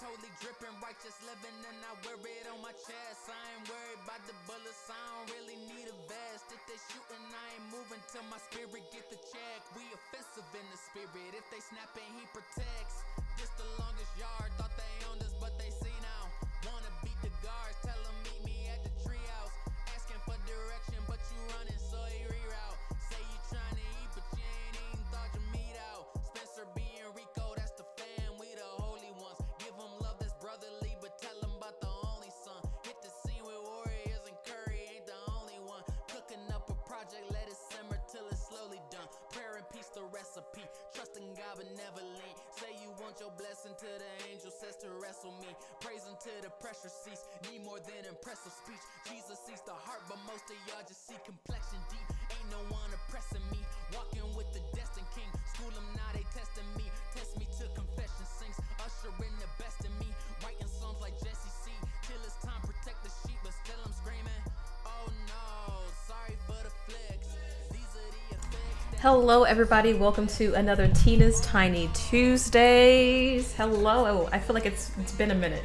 totally dripping, righteous living, and I wear it on my chest. I ain't worried about the bullets, I don't really need a vest. If they shooting, I ain't moving till my spirit get the check. We offensive in the spirit, if they snapping, he protects. This the longest yard, thought they owned us, but they see now. Wanna beat the guards, tell them meet me at the treehouse. Asking for direction, but you running, so he reroute. Say you trying to eat, but you ain't even thought your meat out. Spencer being Rico, that's the fam, we the holy ones. Give them love that's brotherly, but tell them about the only son. Hit the scene with Warriors and Curry, ain't the only one. Cooking up a project, let it simmer till it's slowly done. Prayer and peace, the recipe. Trusting God benevolent. Say you want your blessing to the angel says to wrestle me. Praise until the pressure cease. Need more than impressive speech. Jesus sees the heart, but most of y'all just see complexion deep. Ain't no one oppressing me. Walking with the destined king. School them now, they testing me. Test me to confession sinks. Usher in the best in me. Writing songs like Jesse C. Till it's time, protect the sheep, but still I'm screaming. Oh no, sorry for the flex. These are the effects. Hello everybody, welcome to another Tina's Tiny Tuesdays. Hello, I feel like it's been a minute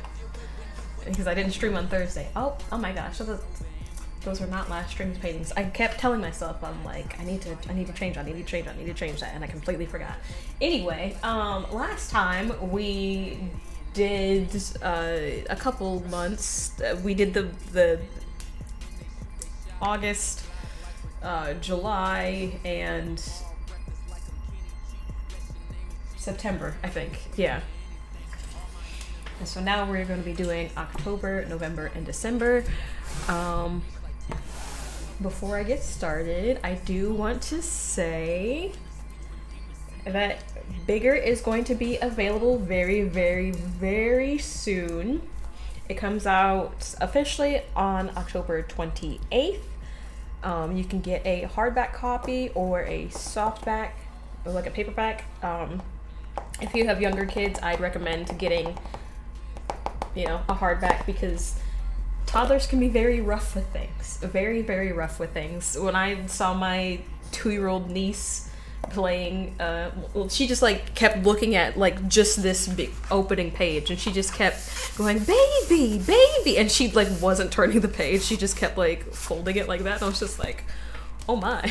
because I didn't stream on Thursday. Oh my gosh, those are not last stream's paintings. I kept telling myself, I'm like, I need to change that, and I completely forgot. Anyway, last time we did a couple months. We did the August, July, and September, I think. Yeah. And so now we're going to be doing October, November, and December. Before I get started, I do want to say that Bigger is going to be available very, very, very soon. It comes out officially on October 28th. You can get a hardback copy or a softback, or like a paperback. If you have younger kids, I'd recommend getting, a hardback, because toddlers can be very rough with things. Very, very rough with things. When I saw my 2-year-old niece playing, she just kept looking at just this big opening page, and she just kept going, baby, baby, and she wasn't turning the page. She just kept folding it like that, and I was just like, oh my.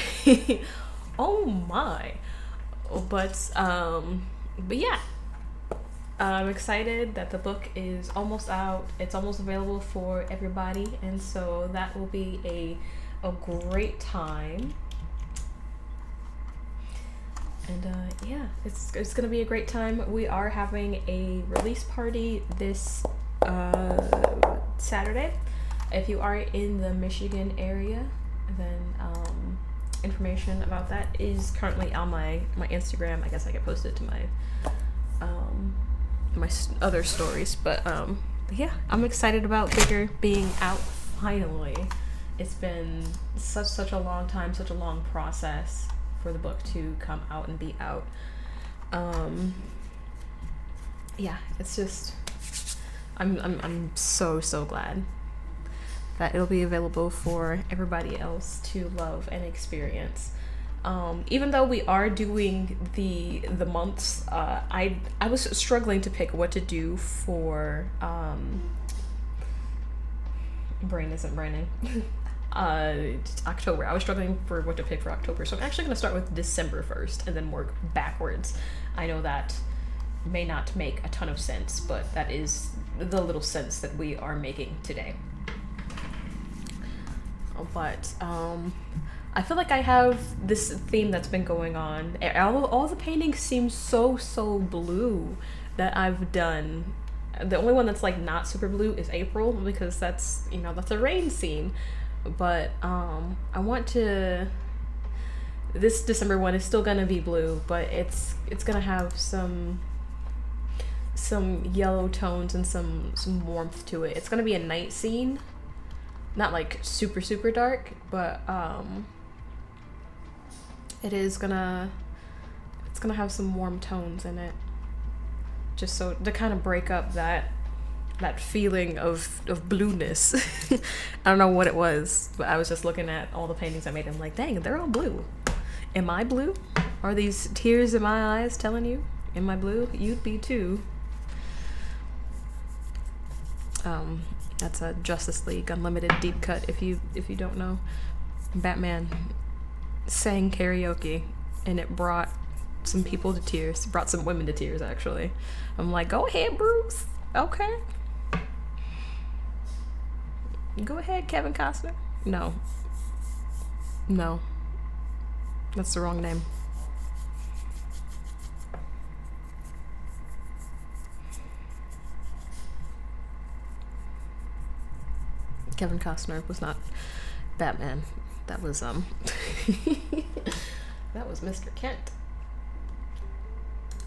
Oh my. But yeah, I'm excited that the book is almost out. It's almost available for everybody, and so that will be a great time. And yeah, it's gonna be a great time. We are having a release party this Saturday. If you are in the Michigan area, then information about that is currently on my Instagram. I guess I could post it to my other stories, but yeah, I'm excited about Bigger being out finally. It's been such a long time, such a long process for the book to come out and be out. Yeah, it's just I'm so glad that it'll be available for everybody else to love and experience. Even though we are doing the months, I was struggling to pick what to do for brain isn't braining. October. I was struggling for what to pick for October, so I'm actually going to start with December first and then work backwards. I know that may not make a ton of sense, but that is the little sense that we are making today. But I feel like I have this theme that's been going on. All the paintings seem so blue that I've done. The only one that's not super blue is April, because that's that's a rain scene. But I want to. This December one is still gonna be blue, but it's gonna have some yellow tones and some warmth to it. It's gonna be a night scene, not super dark, but it's gonna have some warm tones in it, just so to kind of break up that feeling of blueness. I don't know what it was, but I was just looking at all the paintings I made, and I'm like, dang, they're all blue. Am I blue? Are these tears in my eyes telling you, am I blue? You'd be too. That's a Justice League Unlimited deep cut. If you don't know, Batman sang karaoke, and it brought some people to tears. Brought some women to tears, actually. I'm like, go ahead, Bruce. Okay. Go ahead, Kevin Costner. No. That's the wrong name. Kevin Costner was not Batman. That was that was Mr. Kent.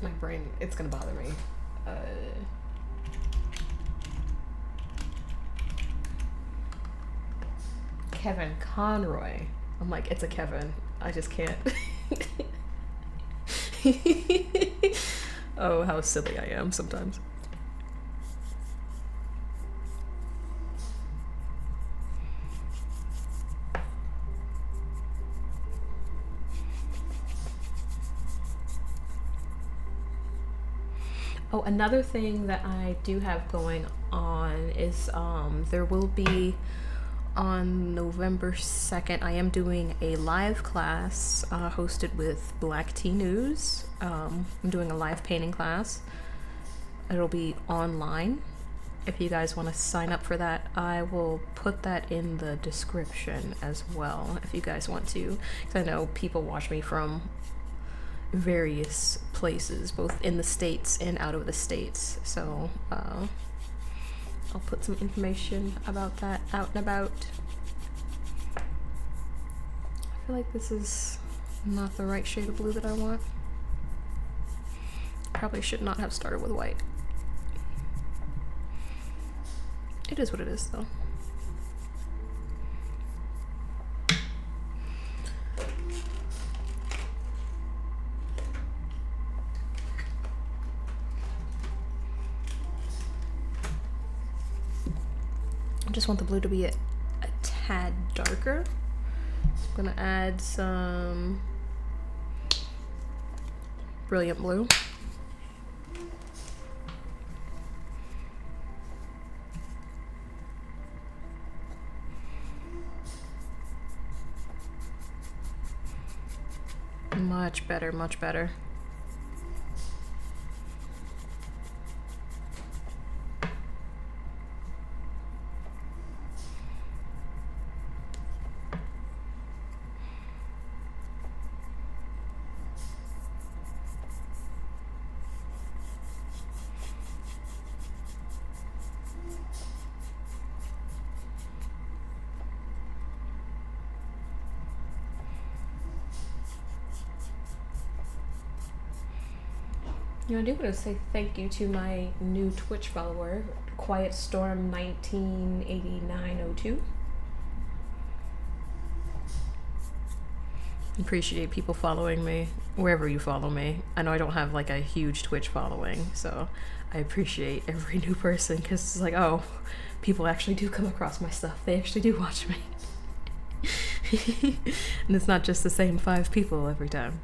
My brain, it's gonna bother me. Kevin Conroy. I'm like, it's a Kevin. I just can't. Oh, how silly I am sometimes. Oh, another thing that I do have going on is there will be on November 2nd, I am doing a live class hosted with Black Tea News. I'm doing a live painting class. It'll be online. If you guys want to sign up for that, I will put that in the description as well if you guys want to. Because I know people watch me from various places, both in the States and out of the States. So I'll put some information about that out and about. I feel like this is not the right shade of blue that I want. Probably should not have started with white. It is what it is, though. I just want the blue to be a tad darker. I'm gonna add some brilliant blue. Much better, much better. You know, I do want to say thank you to my new Twitch follower, Quiet Storm 198902. Appreciate people following me wherever you follow me. I know I don't have like a huge Twitch following, so I appreciate every new person because it's like, oh, people actually do come across my stuff. They actually do watch me. And it's not just the same 5 people every time.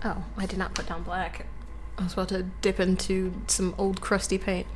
Oh, I did not put down black. I was about to dip into some old crusty paint.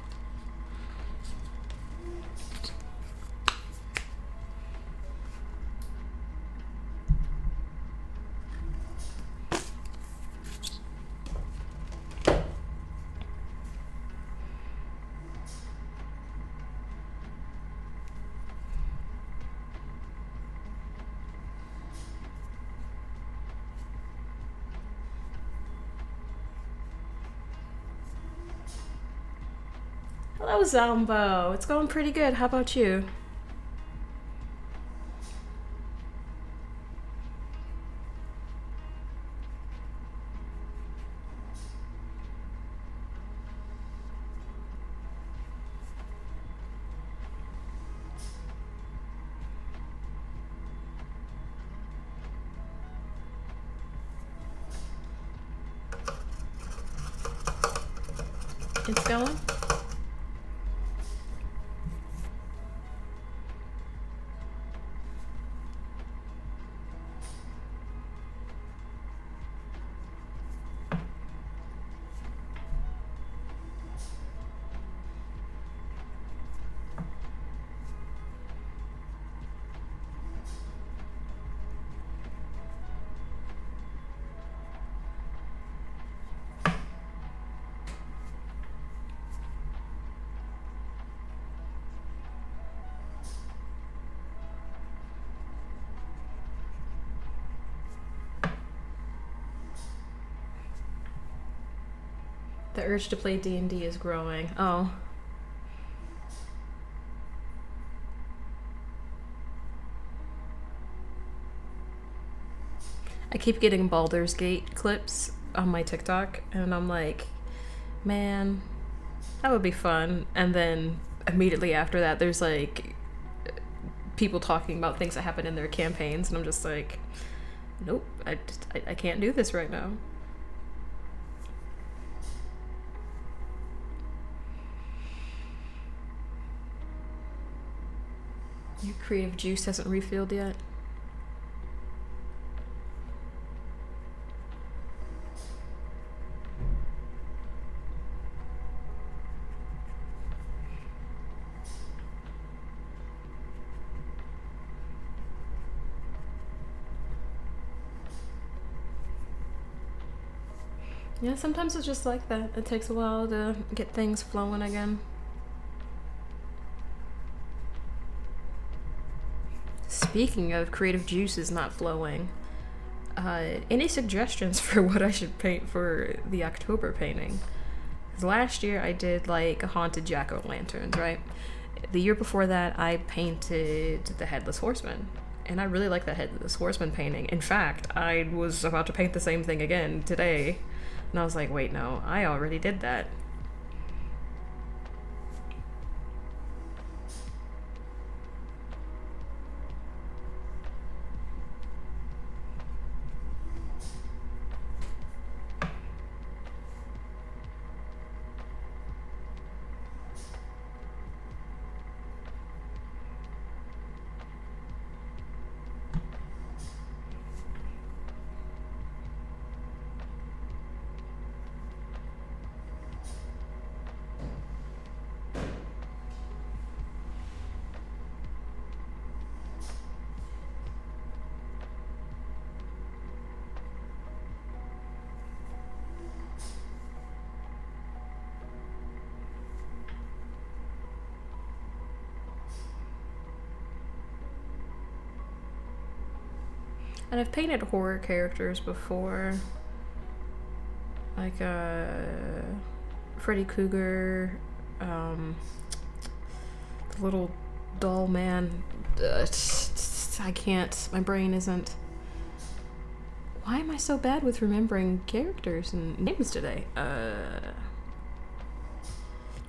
Hello, Zombo. It's going pretty good. How about you? It's going? The urge to play D&D is growing. Oh. I keep getting Baldur's Gate clips on my TikTok, and I'm like, man, that would be fun. And then immediately after that, there's like people talking about things that happen in their campaigns, and I'm just like, nope, I can't do this right now. Your creative juice hasn't refilled yet? Yeah, sometimes it's just like that. It takes a while to get things flowing again. Speaking of creative juices not flowing, any suggestions for what I should paint for the October painting? 'Cause last year I did like haunted jack-o'-lanterns, right? The year before that I painted the Headless Horseman, and I really like that Headless Horseman painting. In fact, I was about to paint the same thing again today, and I was like, wait, no, I already did that. And I've painted horror characters before. Like, Freddy Krueger, the little doll man. I can't. My brain isn't. Why am I so bad with remembering characters and names today?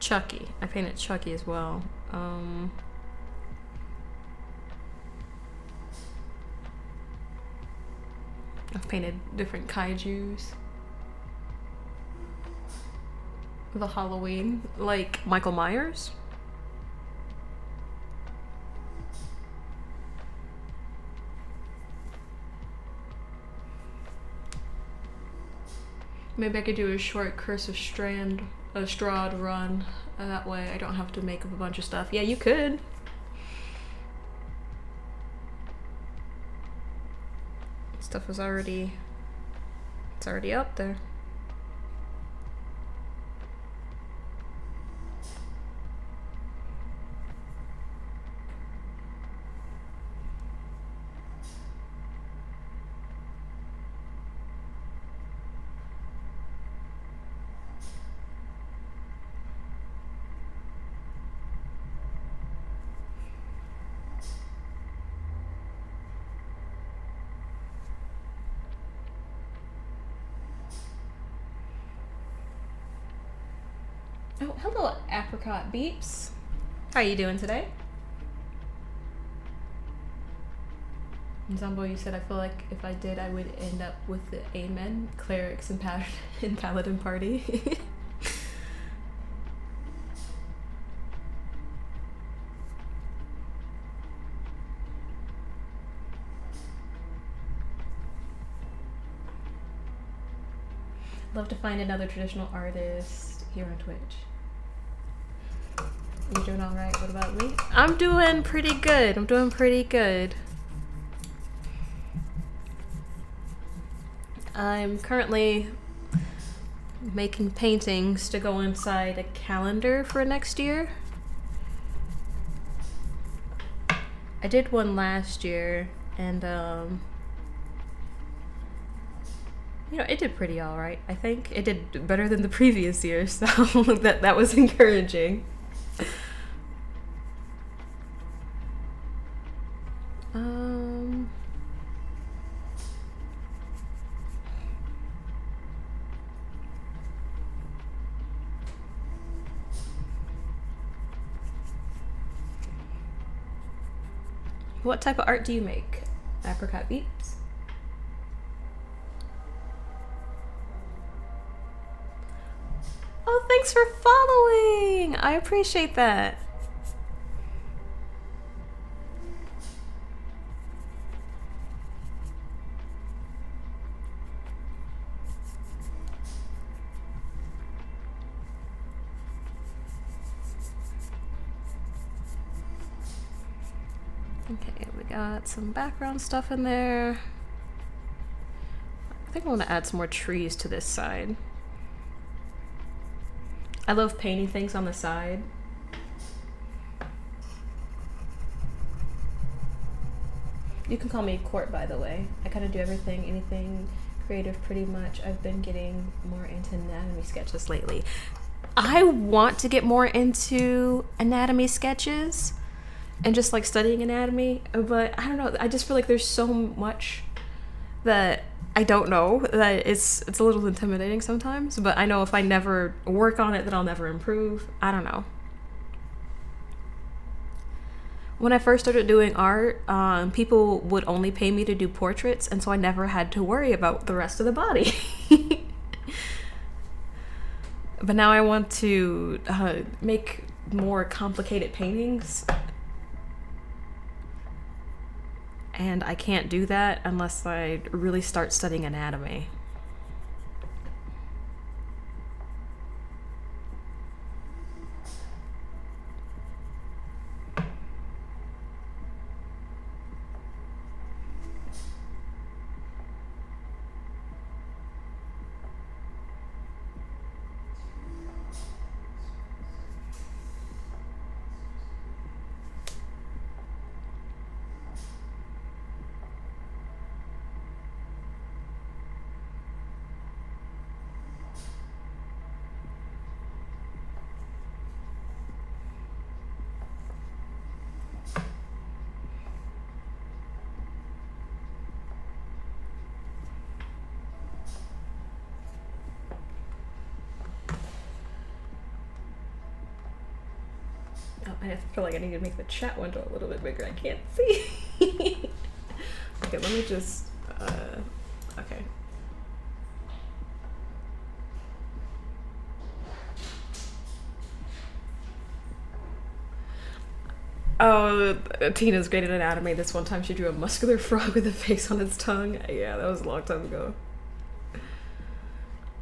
Chucky. I painted Chucky as well. I've painted different kaijus. The Halloween, like Michael Myers. Maybe I could do a short Curse of Strahd run. That way I don't have to make up a bunch of stuff. Yeah, you could. Stuff is already... It's already out there. Oh, hello, Apricot Beeps. How are you doing today? Zombo, you said I feel like if I did, I would end up with the Amen, Clerics, and Paladin party. Love to find another traditional artist here on Twitch. You doing all right? What about me? I'm doing pretty good. I'm currently making paintings to go inside a calendar for next year. I did one last year, and you know, it did pretty all right. I think it did better than the previous year, so that was encouraging. What type of art do you make, Apricot Beeps? Oh, thanks for following! I appreciate that. Okay, we got some background stuff in there. I think I want to add some more trees to this side. I love painting things on the side. You can call me Court, by the way. I kind of do anything creative pretty much. I've been getting more into anatomy sketches lately. I want to get more into anatomy sketches and just like studying anatomy, but I don't know, I just feel like there's so much that I don't know that it's a little intimidating sometimes, but I know if I never work on it, then I'll never improve. I don't know. When I first started doing art, people would only pay me to do portraits, and so I never had to worry about the rest of the body. But now I want to make more complicated paintings, and I can't do that unless I really start studying anatomy. I feel like I need to make the chat window a little bit bigger. I can't see. Okay, let me just, okay. Oh, Tina's great at anatomy. This one time she drew a muscular frog with a face on its tongue. Yeah, that was a long time ago.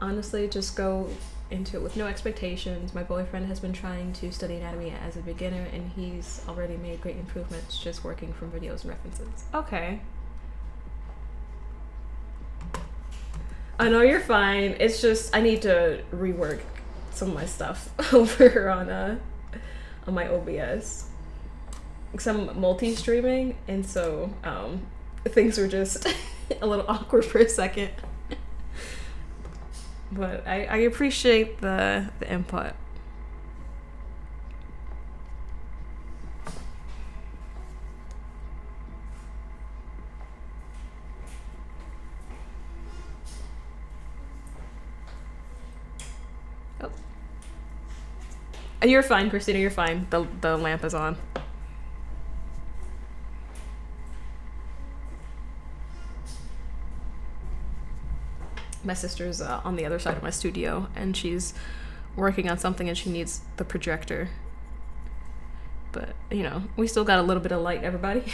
Honestly, just go into it with no expectations. My boyfriend has been trying to study anatomy as a beginner, and he's already made great improvements just working from videos and references. Okay. I know you're fine. It's just I need to rework some of my stuff over on my OBS. Because I'm multi-streaming, and so things were just a little awkward for a second. But I appreciate the input. Oh. You're fine, Christina, you're fine. The lamp is on. My sister's on the other side of my studio, and she's working on something, and she needs the projector. But, you know, we still got a little bit of light, everybody.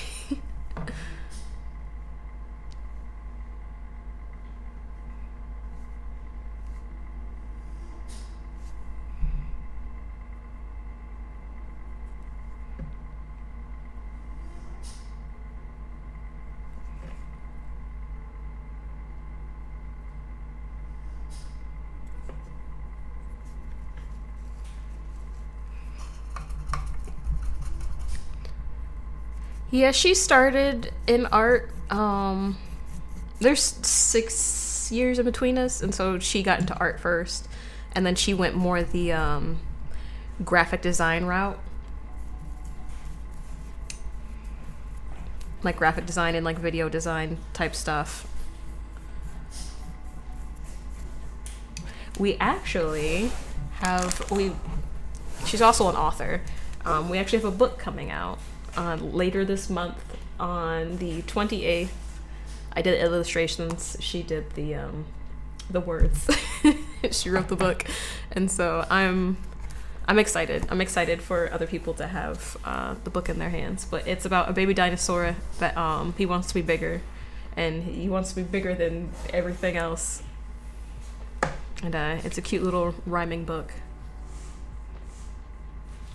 Yeah, she started in art. There's 6 years in between us, and so she got into art first, and then she went more the graphic design route, like graphic design and like video design type stuff. We actually have she's also an author. We actually have a book coming out later this month on the 28th. I did illustrations. She did the words. She wrote the book, and so I'm excited. I'm excited for other people to have the book in their hands. But it's about a baby dinosaur that he wants to be bigger, and he wants to be bigger than everything else. And it's a cute little rhyming book.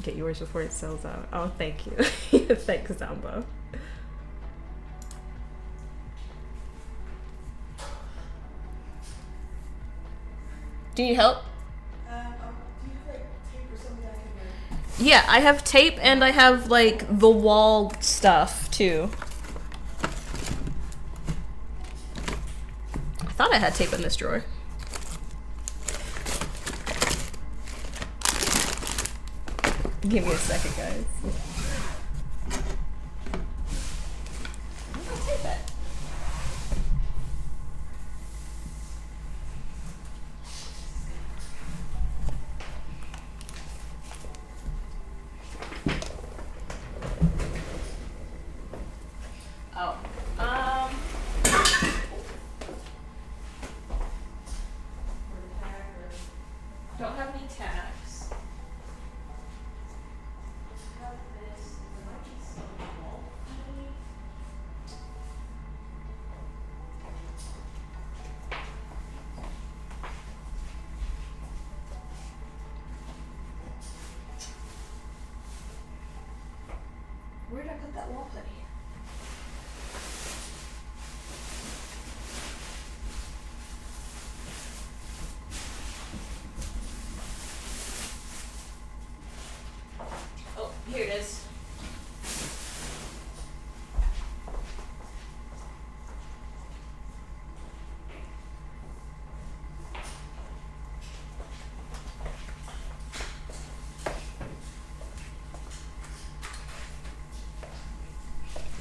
Get yours before it sells out. Oh, thank you. Thanks, Zamba. Do you need help? Do you have like tape or something I can Yeah, I have tape and I have like the wall stuff too. I thought I had tape in this drawer. Give me a second, guys. I'll tape it. Oh, don't have any tacks. Have this. There might be some wall. Where did I put that wall putty? Oh, here it is.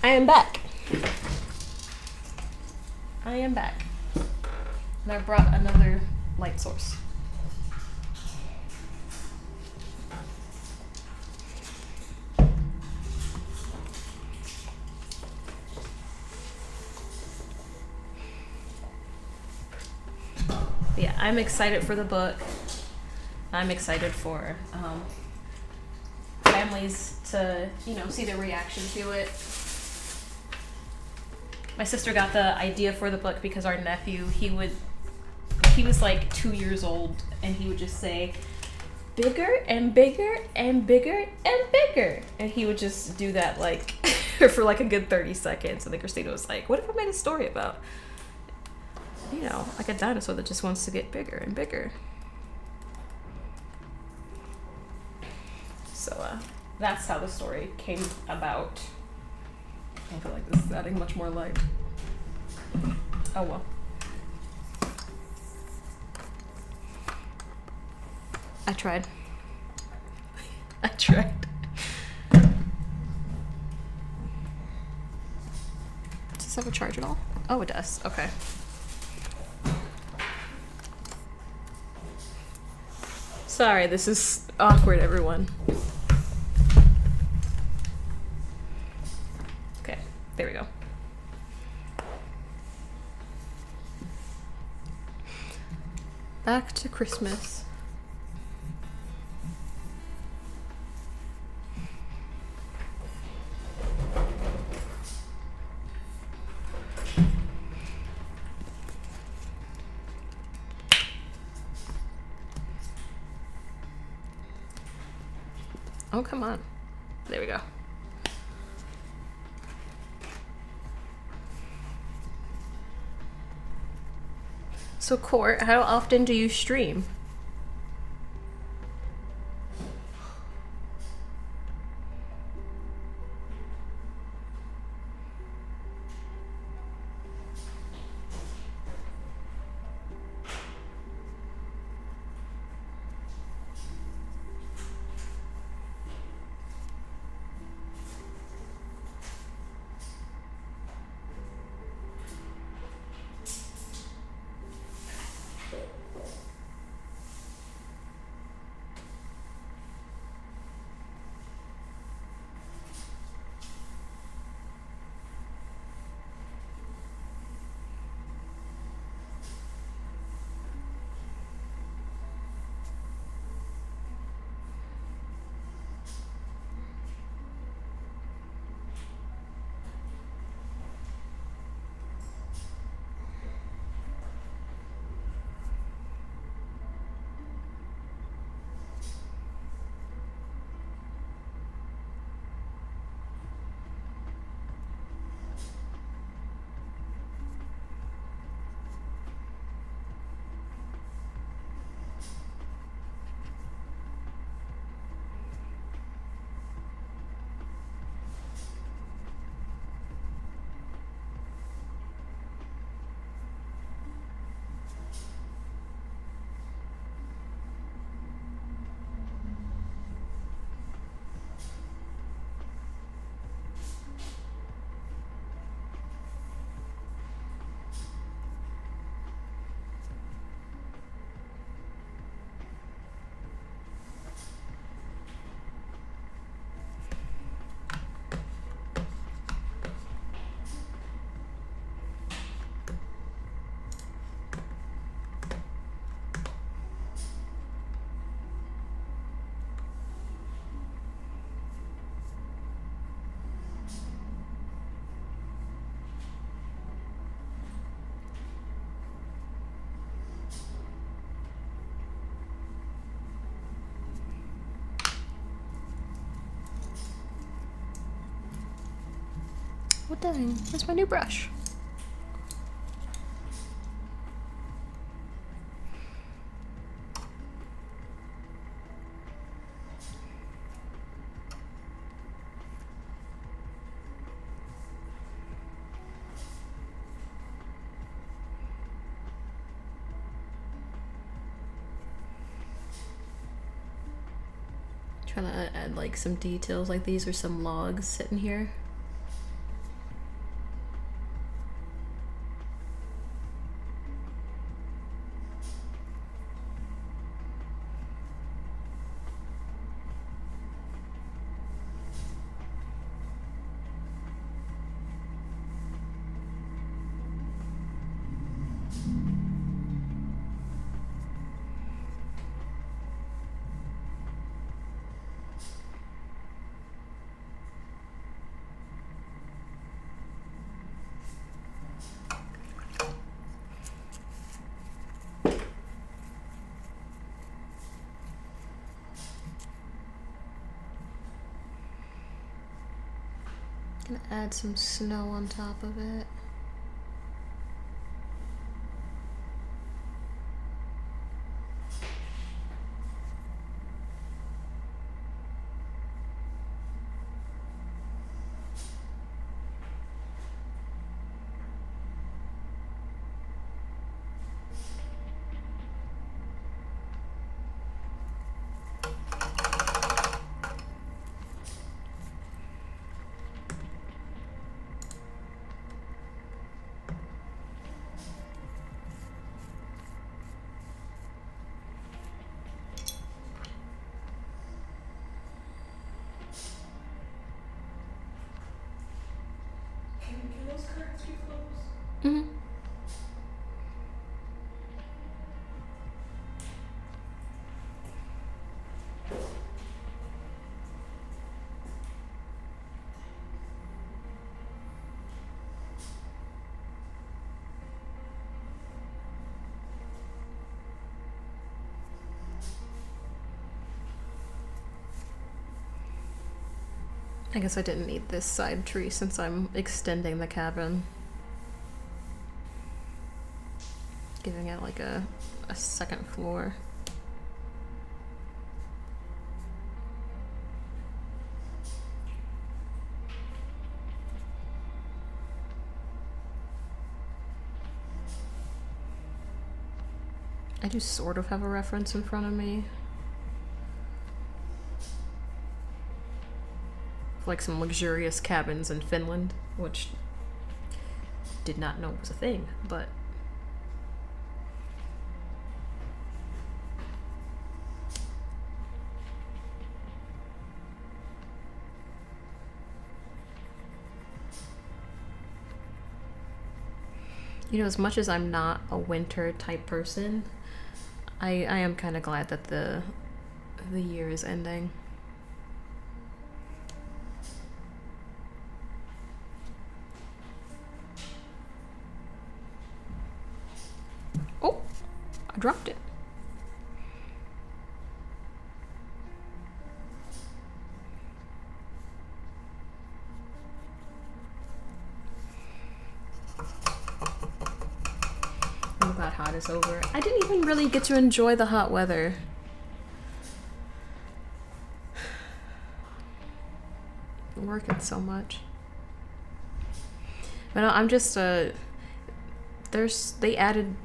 I am back. I am back. And I brought another light source. Yeah, I'm excited for the book. I'm excited for families to, you know, see their reaction to it. My sister got the idea for the book because our nephew, he was like 2 years old, and he would just say, bigger and bigger and bigger and bigger. And he would just do that like for like a good 30 seconds. And then Christina was like, what if I made a story about, you know, like a dinosaur that just wants to get bigger and bigger? So that's how the story came about. I feel like this is adding much more light. Oh well. I tried. I tried. Does this have a charge at all? Oh, it does. Okay. Sorry, this is awkward, everyone. Okay, there we go. Back to Christmas. Oh, come on. There we go. So, Court, how often do you stream? Oh dang, where's my new brush? Trying to add like some details like these or some logs sitting here. Gonna add some snow on top of it. can those curtains be closed? Mm-hmm. I guess I didn't need this side tree since I'm extending the cabin. Giving it like a second floor. I do sort of have a reference in front of me. Like some luxurious cabins in Finland, which did not know was a thing, but you know, as much as I'm not a winter type person, I am kind of glad that the year is ending. Oh, I dropped it. I'm glad hot is over. I didn't even really get to enjoy the hot weather. I'm working so much. But no, I'm just they added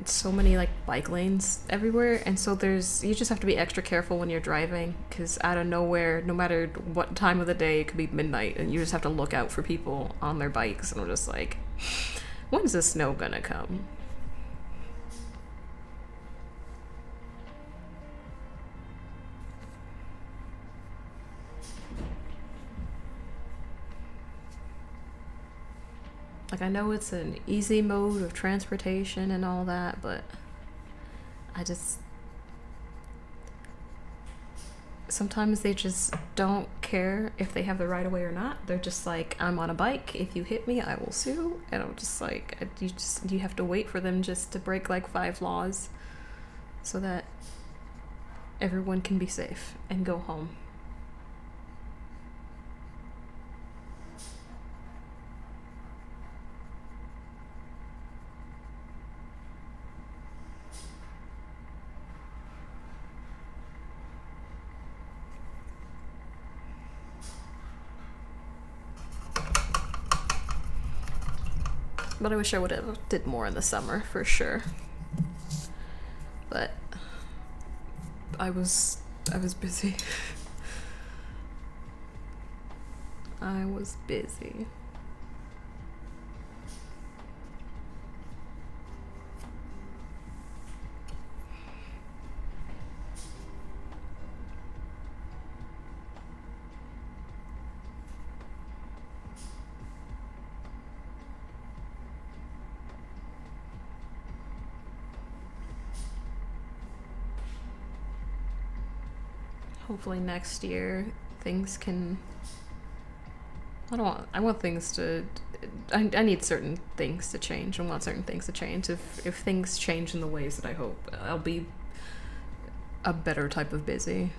so many like bike lanes everywhere, and so you just have to be extra careful when you're driving, because out of nowhere, no matter what time of the day, it could be midnight, and you just have to look out for people on their bikes, and I'm just like, when's the snow gonna come? Like, I know it's an easy mode of transportation and all that, but sometimes they just don't care if they have the right of way or not. They're just like, I'm on a bike. If you hit me, I will sue. And I'm just like, you have to wait for them just to break like 5 laws so that everyone can be safe and go home. But I wish I would have did more in the summer, for sure. But I was busy. I was busy. Hopefully next year things can. I want things to. I need certain things to change. I want certain things to change. If things change in the ways that I hope, I'll be a better type of busy.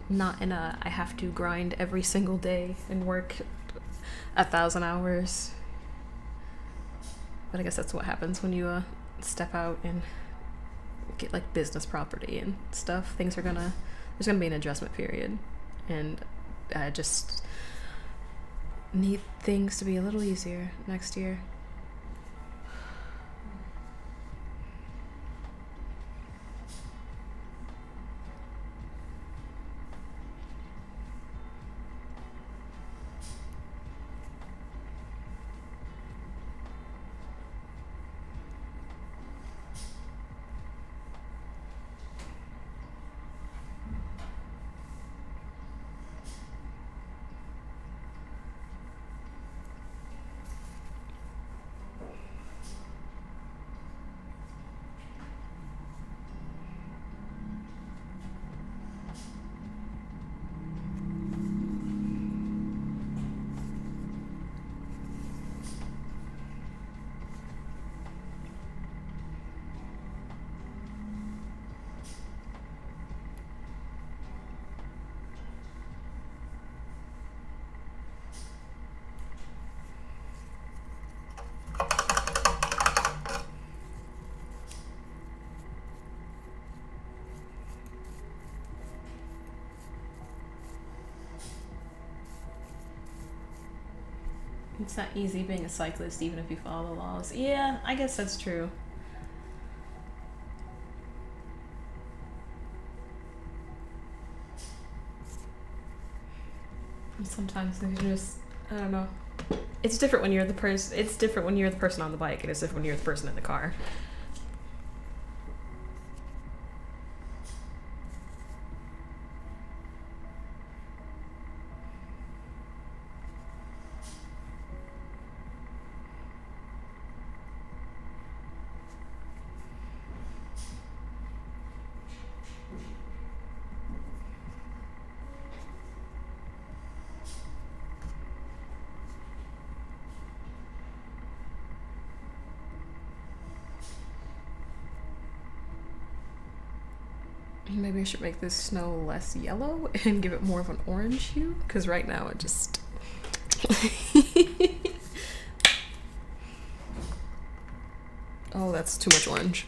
Not in a I have to grind every single day and work 1,000 hours. But I guess that's what happens when you step out and get like business property and stuff. There's gonna be an adjustment period, and I just need things to be a little easier next year. It's not easy being a cyclist even if you follow the laws. Yeah, I guess that's true. And sometimes they just, I don't know. It's different when you're the person. It's different when you're the person on the bike, and it's different when you're the person in the car. Maybe I should make this snow less yellow and give it more of an orange hue, because right now it just... Oh, that's too much orange.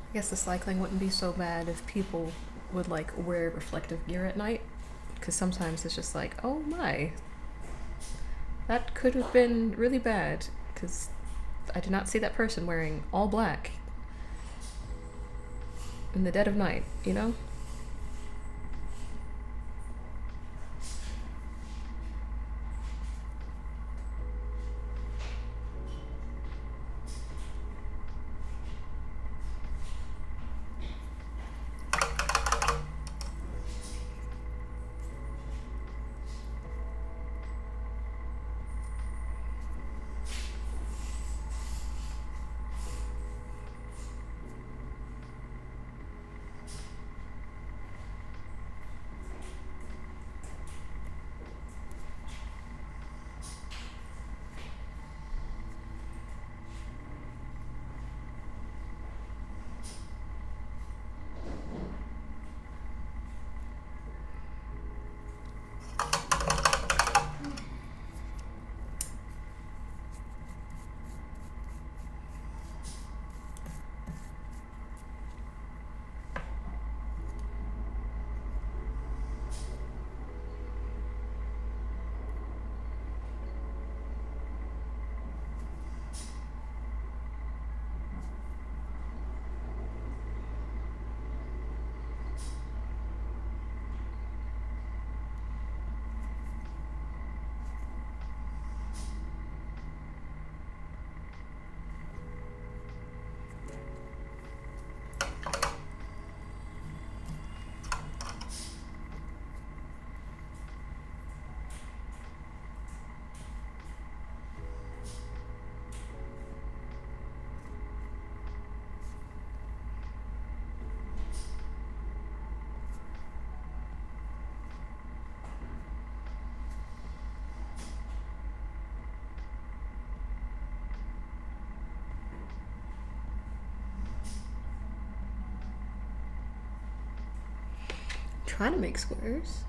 I guess the cycling wouldn't be so bad if people would like wear reflective gear at night, because sometimes it's just like, oh my, that could have been really bad, because I did not see that person wearing all black in the dead of night, you know? try to make squares.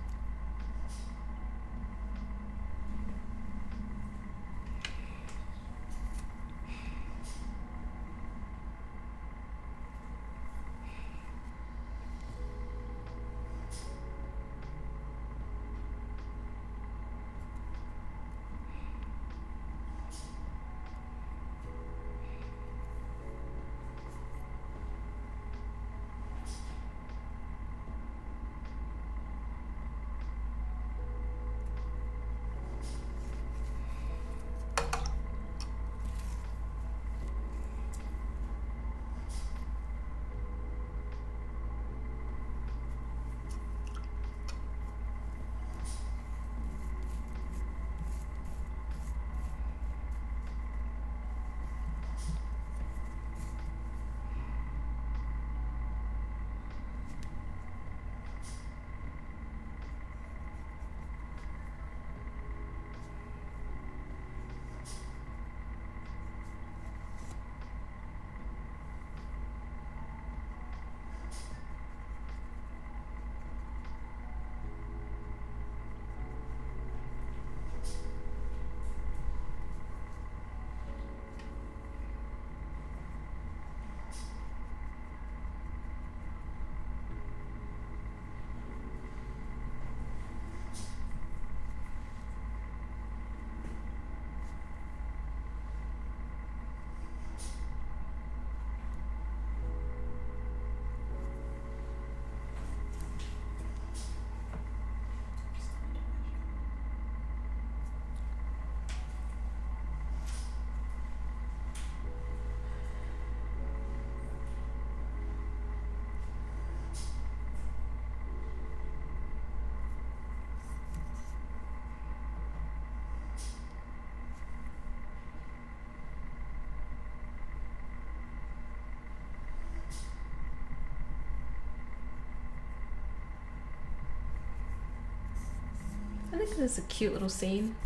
I think this is a cute little scene.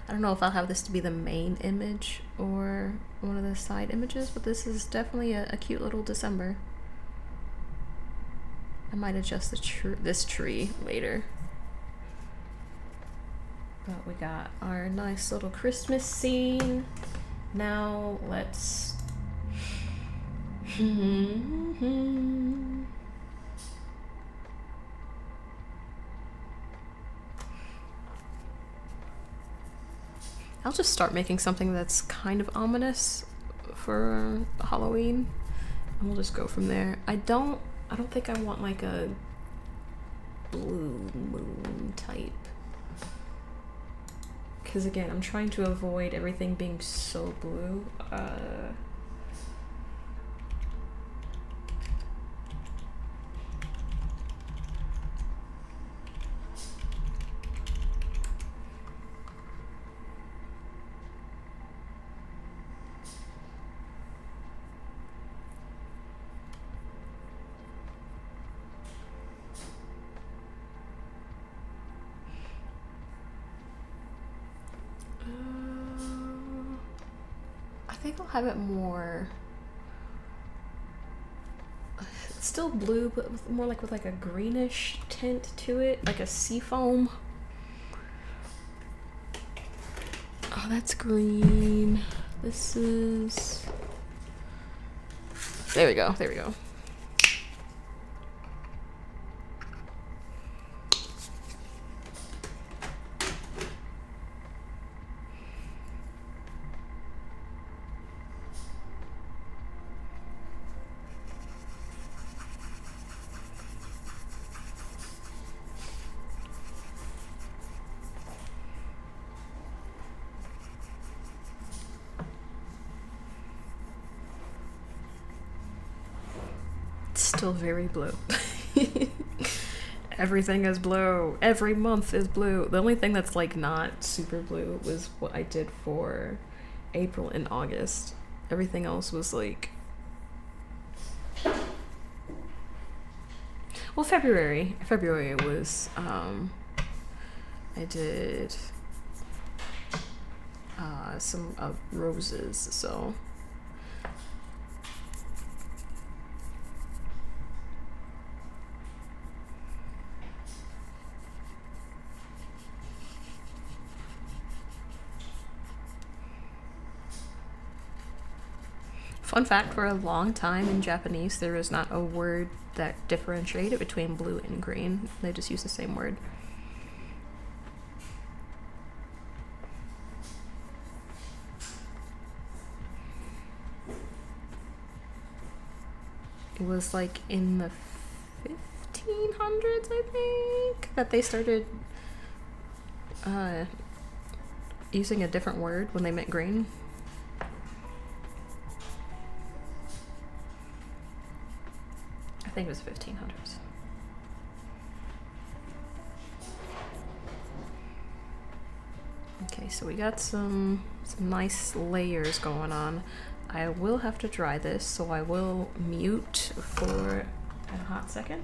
I don't know if I'll have this to be the main image or one of the side images, but this is definitely a cute little December. I might adjust this tree later. But we got our nice little Christmas scene. Now let's... I'll just start making something that's kind of ominous for Halloween, and we'll just go from there. I don't think I want like a blue moon type, because again, I'm trying to avoid everything being so blue. I think I'll have it more, it's still blue, but more like with like a greenish tint to it, like a sea foam. Oh, that's green. This is, there we go, there we go. Still very blue. Everything is blue. Every month is blue. The only thing that's like not super blue was what I did for April and August. Everything else was like, well, February was I did some roses, so Fun fact, for a long time in Japanese, there was not a word that differentiated between blue and green. They just used the same word. It was like in the 1500s, I think, that they started using a different word when they meant green. I think it was 1500s. Okay, so we got some nice layers going on. I will have to dry this, so I will mute for a hot second.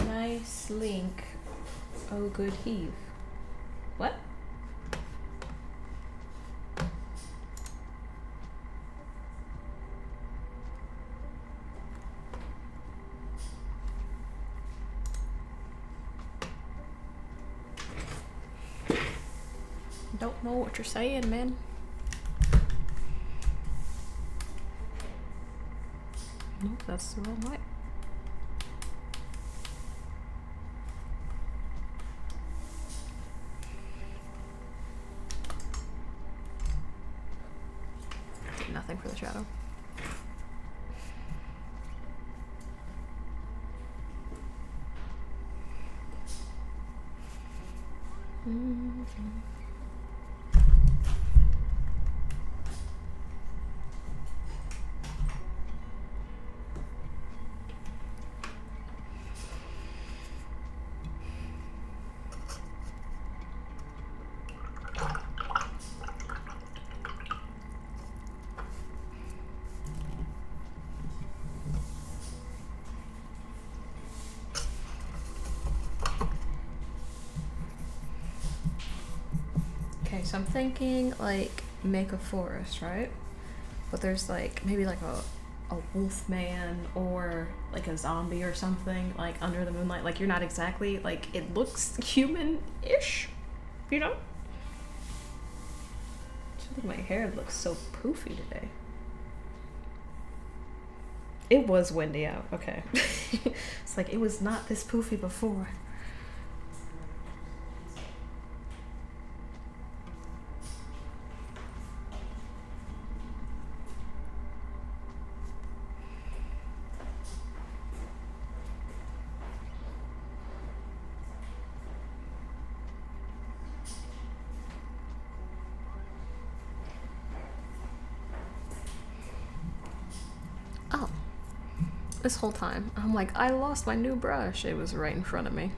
Nice link. Oh, good heave. What? Don't know what you're saying, man. Nope, that's the wrong way. Nothing for the shadow. Okay, so I'm thinking like make a forest, right? But there's like maybe like a wolf man or like a zombie or something like under the moonlight. Like you're not exactly like it looks human-ish, you know? I think my hair looks so poofy today. It was windy out. Okay. It's like it was not this poofy before. this whole time. I'm like, I lost my new brush. It was right in front of me.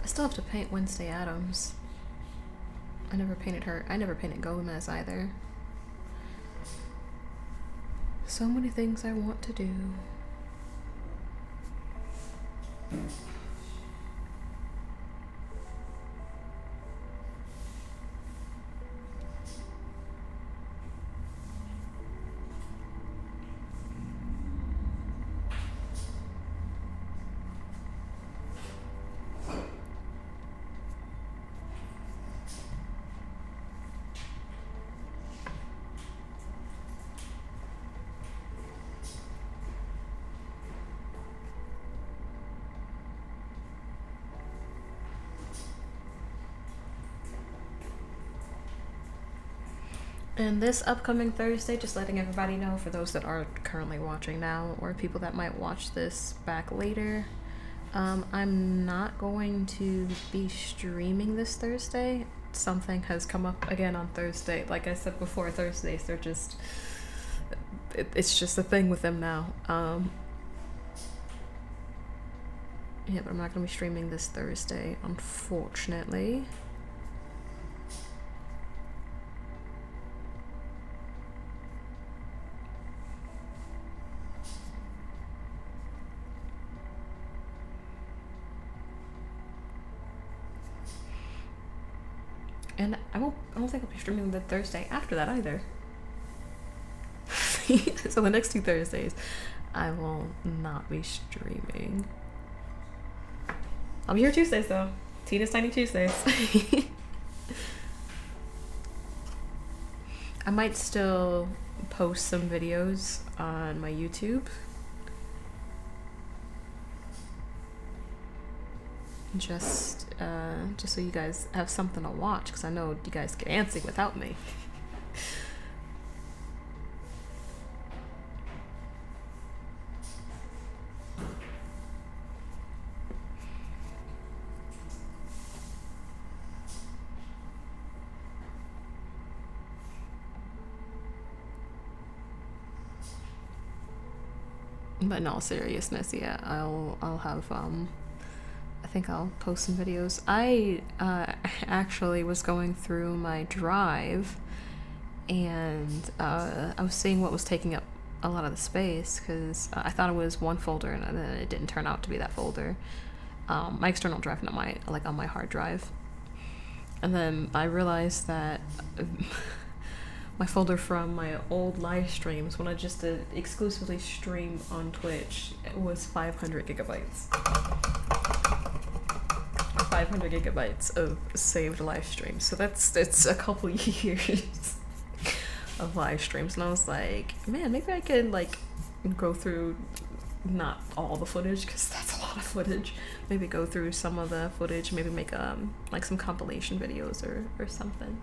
I still have to paint Wednesday Addams. I never painted her. I never painted Gomez either. So many things I want to do. And this upcoming Thursday, just letting everybody know, for those that are currently watching now or people that might watch this back later, I'm not going to be streaming this Thursday. Something has come up again on Thursday. Like I said before, Thursdays, they're just, it's just a thing with them now. Yeah, but I'm not going to be streaming this Thursday, unfortunately. And I don't think I'll be streaming the Thursday after that either. So the next 2 Thursdays, I will not be streaming. I'll be here Tuesdays though. Tina's Tiny Tuesdays. I might still post some videos on my YouTube. Just so you guys have something to watch, because I know you guys get antsy without me. But in all seriousness, yeah, I'll have I think I'll post some videos. I actually was going through my drive, and I was seeing what was taking up a lot of the space, because I thought it was one folder, and then it didn't turn out to be that folder. My external drive, not my, like, on my hard drive. And then I realized that my folder from my old live streams, when I just did exclusively stream on Twitch, it was 500 gigabytes. 500 gigabytes of saved live streams. So it's a couple years of live streams. And I was like, man, maybe I could, like, go through, not all the footage, because that's a lot of footage. Maybe go through some of the footage, maybe make like some compilation videos or something.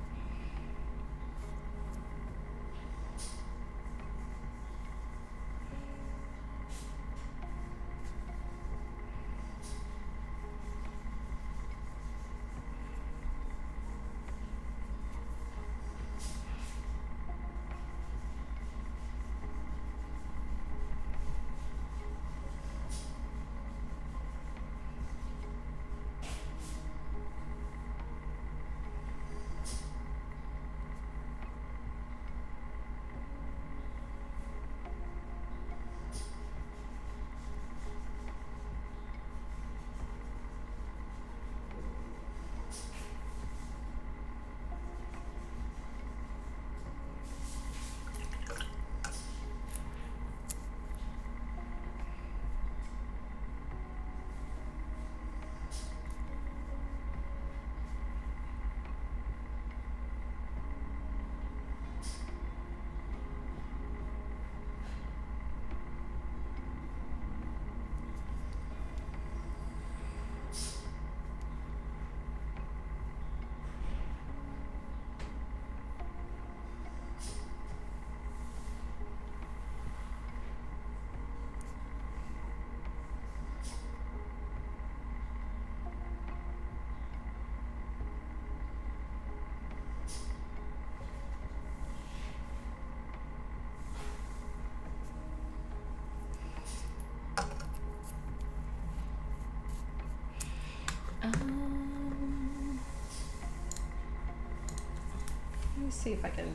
Let me see if I can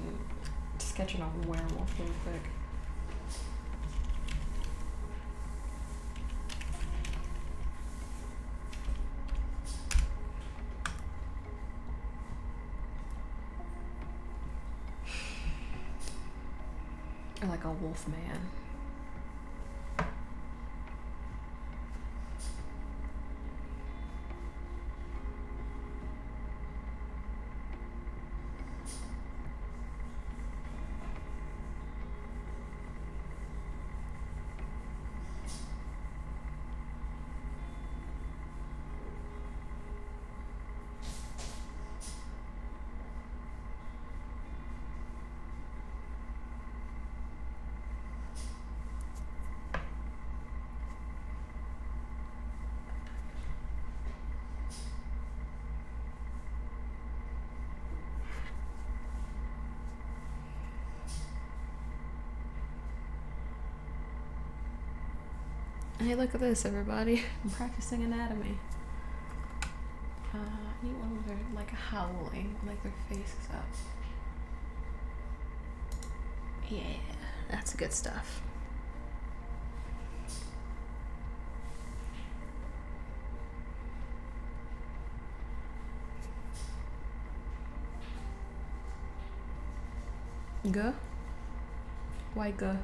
sketch it on werewolf real quick. Or like a wolf man. Hey, look at this, everybody. I'm practicing anatomy. Anyone with their, like, howling, like their face is up. Yeah, that's good stuff. Go? Why go?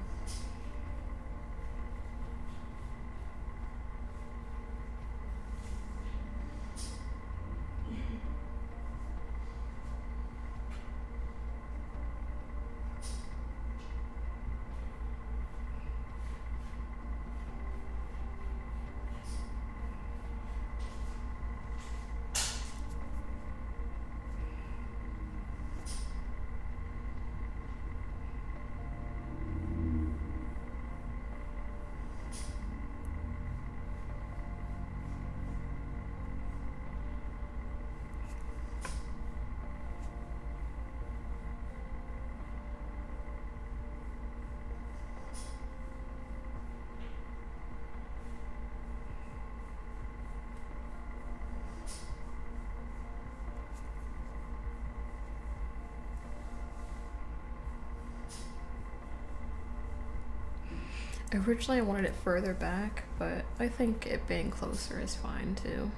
Originally I wanted it further back, but I think it being closer is fine too.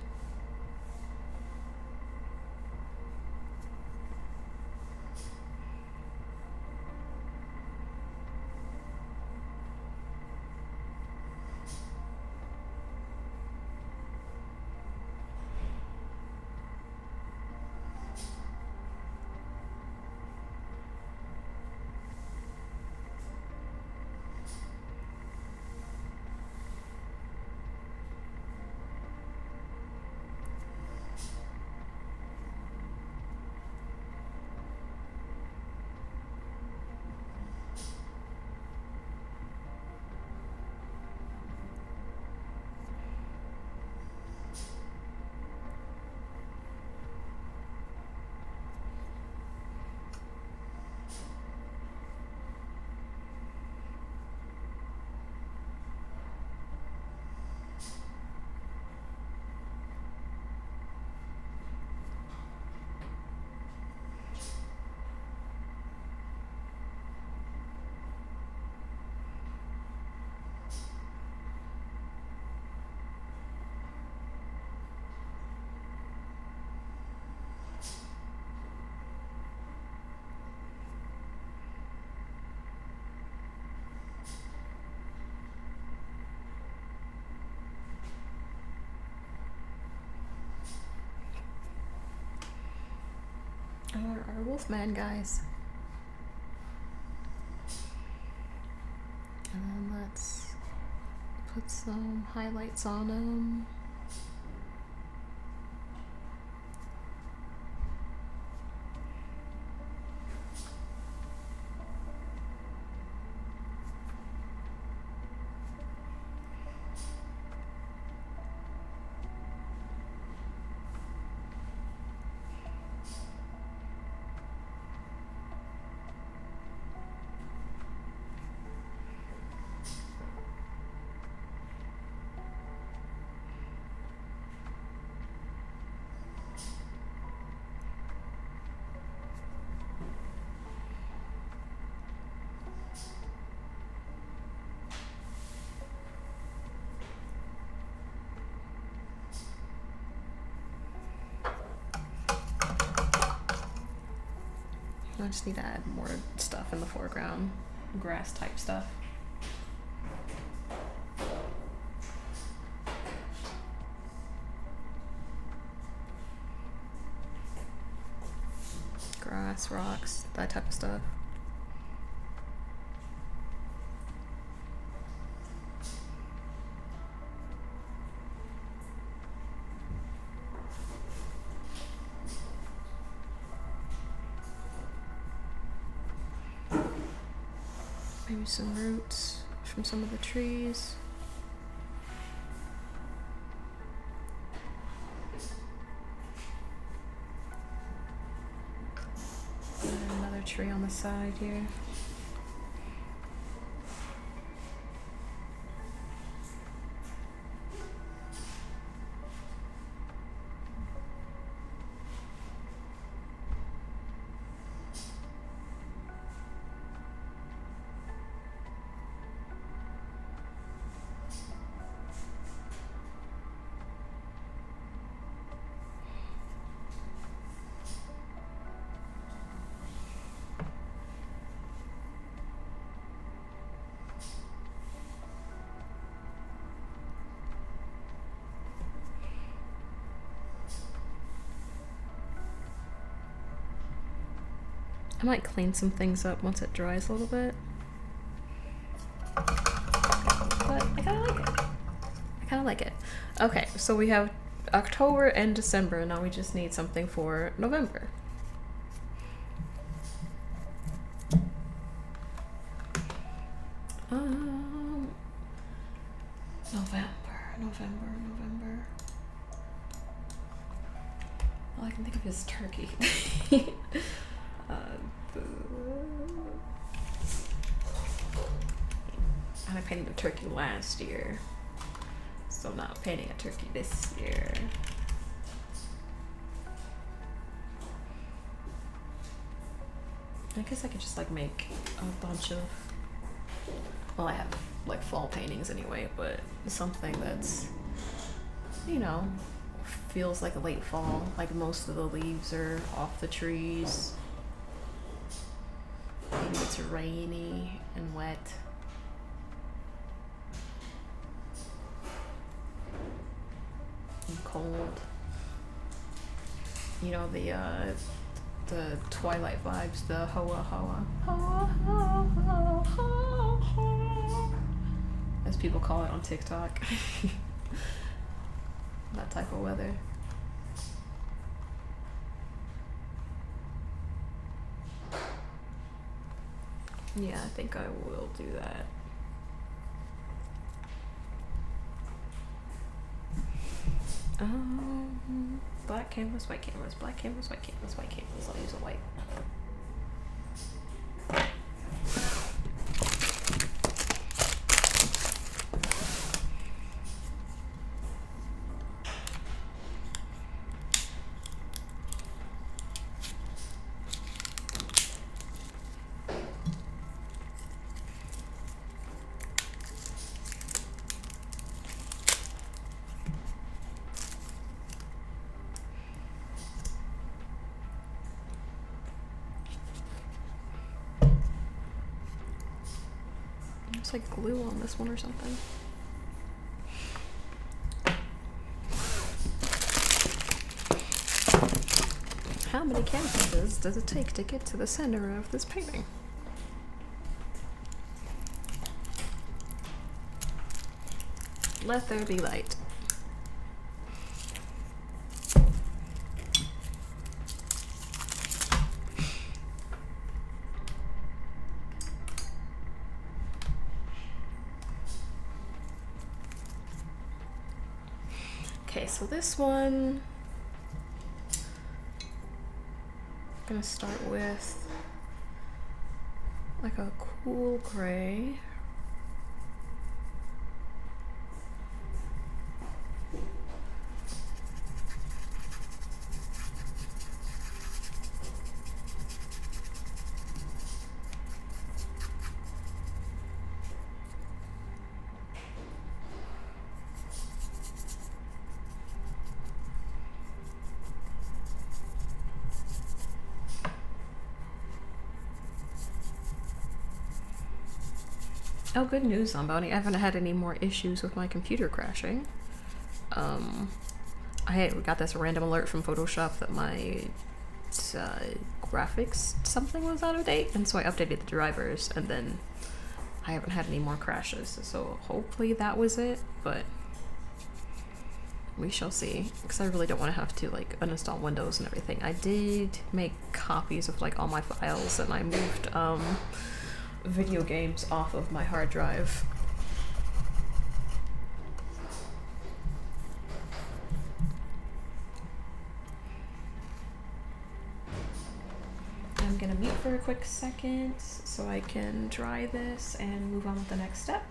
Our Wolfman guys. And then let's put some highlights on them. I just need to add more stuff in the foreground, grass type stuff. Grass, rocks, that type of stuff. Maybe some roots from some of the trees. And another tree on the side here. I might clean some things up once it dries a little bit. But I kinda like it. I kinda like it. Okay, so we have October and December, and now we just need something for November. November. All I can think of is turkey. I painted a turkey last year, so I'm not painting a turkey this year. I guess I could just like make a bunch of, well, I have like fall paintings anyway, but something that's, you know, feels like a late fall, like most of the leaves are off the trees. Maybe it's rainy and wet. And cold. You know, the twilight vibes, the hoa hoa, hoa hoa hoa hoa hoa, as people call it on TikTok. That type of weather. Yeah, I think I will do that. Black canvas, white canvas, black canvas, white canvas, white canvas. I'll use a white. It's like glue on this one or something. How many canvases does it take to get to the center of this painting? Let there be light. Okay, so this one, I'm gonna start with like a cool gray. Oh, good news, Zamboni. I haven't had any more issues with my computer crashing. I got this random alert from Photoshop that my graphics something was out of date, and so I updated the drivers, and then I haven't had any more crashes. So hopefully that was it, but we shall see, because I really don't want to have to like uninstall Windows and everything. I did make copies of like all my files, and I moved video games off of my hard drive. I'm gonna mute for a quick second so I can dry this and move on with the next step.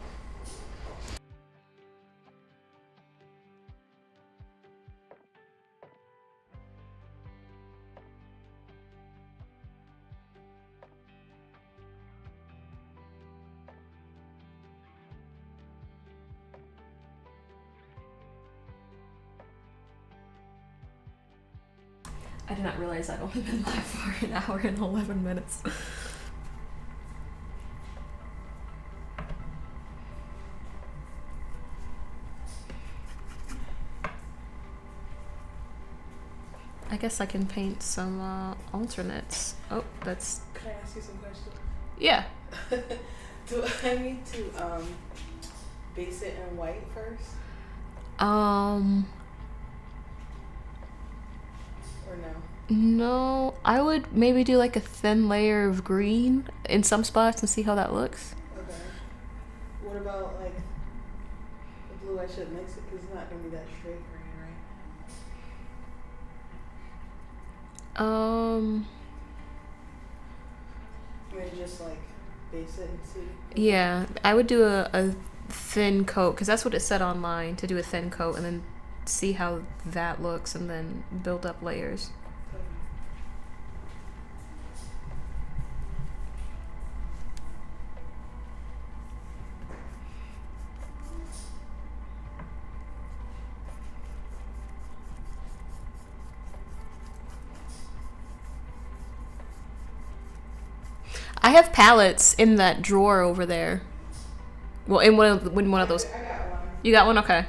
I did not realize I'd only been live for an hour and 11 minutes. I guess I can paint some alternates. Oh, that's... Can I ask you some questions? Yeah. Do I need to base it in white first? Or no? No, I would maybe do like a thin layer of green in some spots and see how that looks. Okay. What about like the blue? I should mix it because it's not gonna be that straight green, right? Maybe just like base it and see. Yeah, I would do a thin coat, because that's what it said online, to do a thin coat and then see how that looks and then build up layers. I have palettes in that drawer over there. Well, in one of those. I got one. You got one? Okay.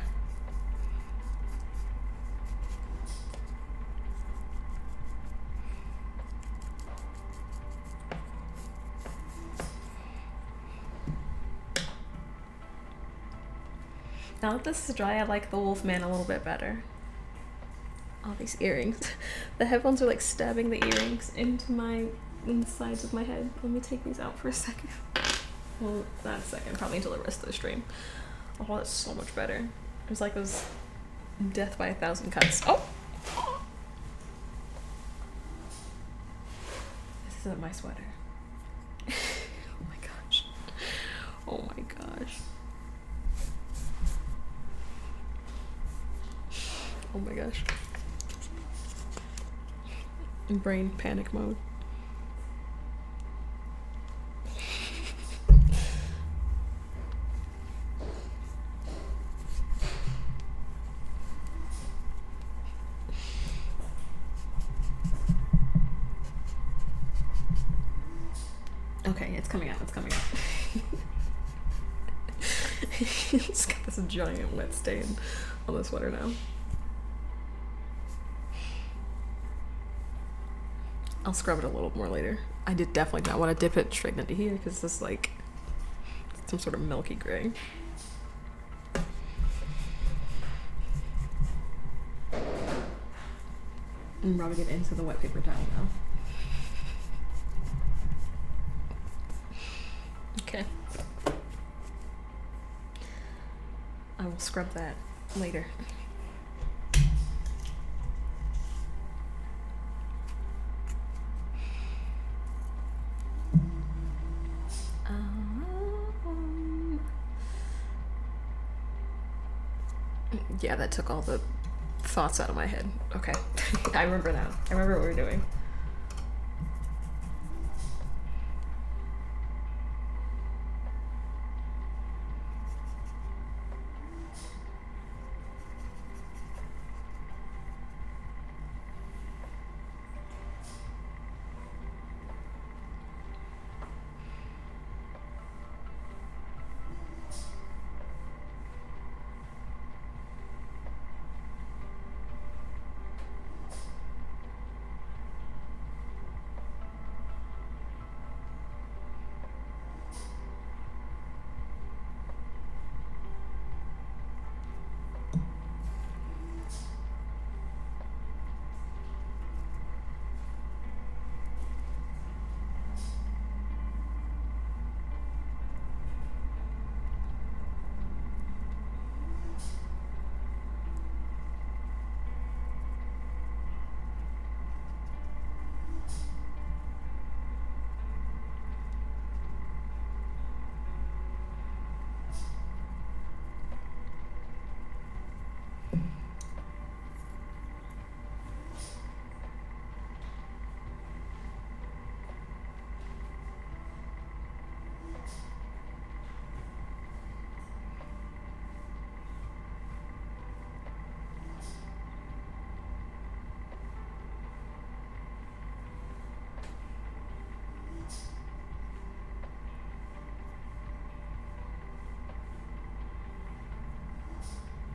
Now that this is dry, I like the Wolfman a little bit better. All these earrings. The headphones are like stabbing the earrings into my insides of my head. Let me take these out for a second. Well, not a second, probably until the rest of the stream. Oh, that's so much better. It was like those death by 1,000 cuts. Oh! This isn't my sweater. Oh my gosh. Oh my gosh. Oh my gosh. In brain panic mode. Okay, it's coming out, it's coming out. It's got this giant wet stain on the sweater now. I'll scrub it a little more later. I did definitely not want to dip it straight into here because this is like some sort of milky gray. I'm rubbing it into the wet paper towel now. Okay. I will scrub that later. Yeah, that took all the thoughts out of my head. Okay. I remember now. I remember what we were doing.